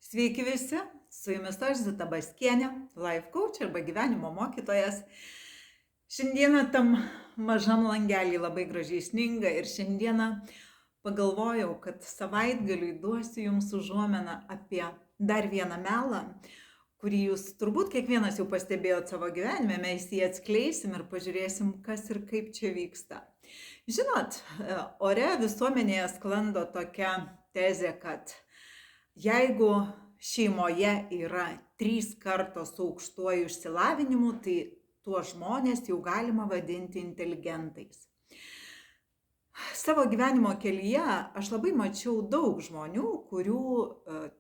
Sveiki visi, su jumis aš Zita Baskienė, life coach arba gyvenimo mokytojas. Šiandieną tam mažam langelį labai gražiai sninga ir šiandieną pagalvojau, kad savaitgaliui duosiu jums užuomeną apie dar vieną melą, kurį jūs turbūt kiekvienas jau pastebėjot savo gyvenime, mes jį atskleisim ir pažiūrėsim, kas ir kaip čia vyksta. Žinot, ore visuomenėje sklando tokia tezė, kad jeigu šeimoje yra 3 kartos su aukštuoju išsilavinimu, tai tuos žmonės jau galima vadinti inteligentais. Savo gyvenimo kelyje aš labai mačiau daug žmonių, kurių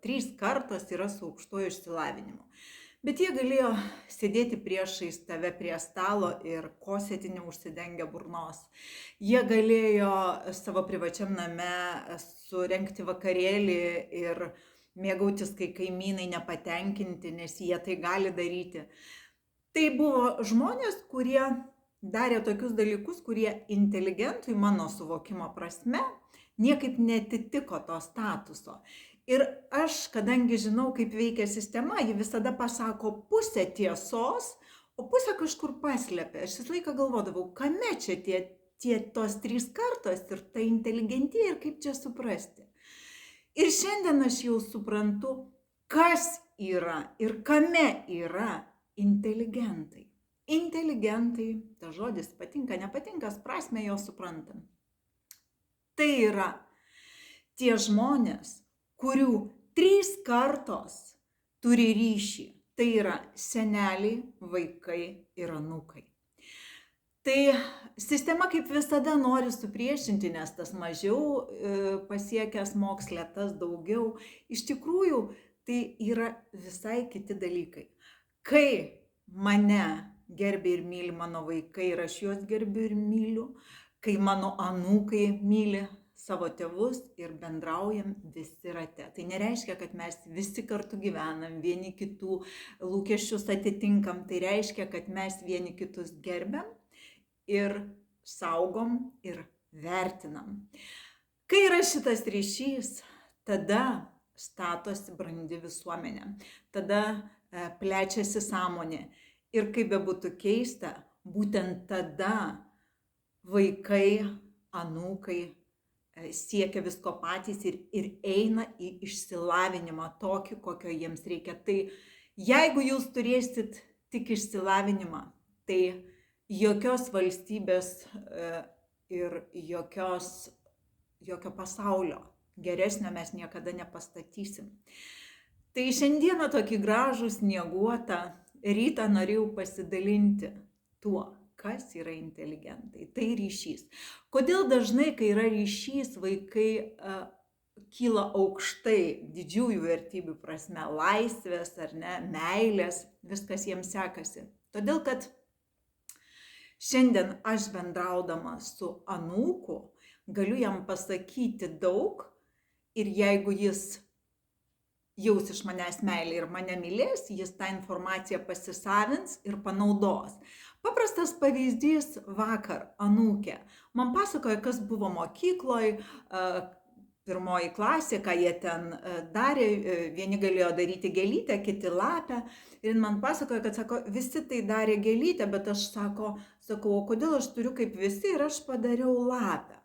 3 kartos yra su aukštuoju išsilavinimu. Bet jie galėjo sėdėti priešais tave prie stalo ir kosėti neužsidengę burnos. Jie galėjo savo privačiam name surengti vakarėlį ir mėgautis, kai kaimynai nepatenkinti, nes jie tai gali daryti. Tai buvo žmonės, kurie darė tokius dalykus, kurie inteligentui mano suvokimo prasme niekaip netitiko to statuso. Ir aš, kadangi žinau, kaip veikia sistema, ji visada pasako pusę tiesos, o pusę kažkur paslepia. Aš visą laiką galvodavau, kame čia tos 3 kartos ir ta inteligentija ir kaip čia suprasti. Ir šiandien aš jau suprantu, kas yra ir kame yra inteligentai. Inteligentai, tas žodis patinka, nepatinka, prasme jo suprantam. Tai yra tie žmonės, kurių 3 kartos turi ryšį. Tai yra seneliai, vaikai ir anūkai. Tai sistema kaip visada nori supriešinti, nes tas mažiau pasiekęs moksle, tas daugiau. Iš tikrųjų, tai yra visai kiti dalykai. Kai mane gerbia ir myli mano vaikai ir aš juos gerbiu ir myliu, kai mano anūkai myli savo tėvus ir bendraujam visi rate. Tai nereiškia, kad mes visi kartu gyvenam, vieni kitų lūkesčius atitinkam, tai reiškia, kad mes vieni kitus gerbiam ir saugom ir vertinam. Kai yra šitas ryšys, tada statosi brandi visuomenė, tada plečiasi sąmonė. Ir kaip bebūtų keista, būtent tada vaikai, anūkai siekia visko patys ir eina į išsilavinimą tokį, kokio jiems reikia. Tai jeigu jūs turėsit tik išsilavinimą, tai jokios valstybės ir jokio pasaulio geresnio mes niekada nepastatysim. Tai šiandieną tokį gražų snieguotą rytą norėjau pasidalinti tuo, kas yra inteligentai. Tai ryšys. Kodėl dažnai, kai yra ryšys, vaikai kyla aukštai didžiųjų vertybių prasme, laisvės ar ne, meilės, viskas jiems sekasi. Todėl, kad šiandien aš bendraudama su anūku galiu jam pasakyti daug ir jeigu jis jaus iš manęs meilę ir mane mylės, jis tą informaciją pasisavins ir panaudos. Paprastas pavyzdys vakar anūkė. Man pasakoja, kas buvo mokykloje, 1 klasė, ką jie ten darė. Vieni galėjo daryti gėlytę, kiti lapę. Ir man pasakoja, kad sako, visi tai darė gėlytę, bet aš sakau, o kodėl aš turiu kaip visi ir aš padariau lapę.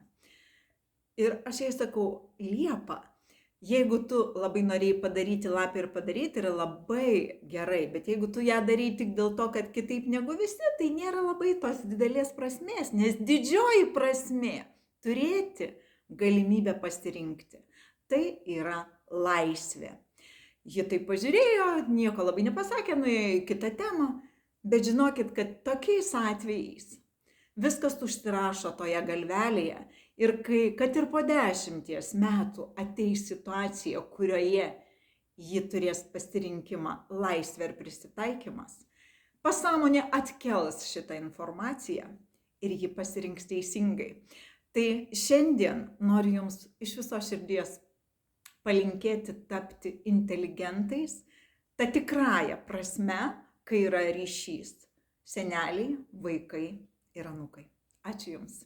Ir aš jai sakau, liepa. Jeigu tu labai norėjai padaryti lapę ir padaryti, yra labai gerai, bet jeigu tu ją darai tik dėl to, kad kitaip negu visi, tai nėra labai tos didelės prasmės, nes didžioji prasmė turėti galimybę pasirinkti. Tai yra laisvė. Ji taip pažiūrėjo, nieko labai nepasakė, nuėjo į kitą temą, bet žinokit, kad tokiais atvejais viskas užsirašo toje galvelėje ir kad ir po 10 metų ateis situacija, kurioje ji turės pasirinkimą laisvę ir prisitaikymas, pasąmonė atkels šitą informaciją ir ji pasirinks teisingai. Tai šiandien noriu jums iš viso širdies palinkėti tapti inteligentais, ta tikrąja prasme, kai yra ryšys seneliai, vaikai ir anūkai. Ačiū jums.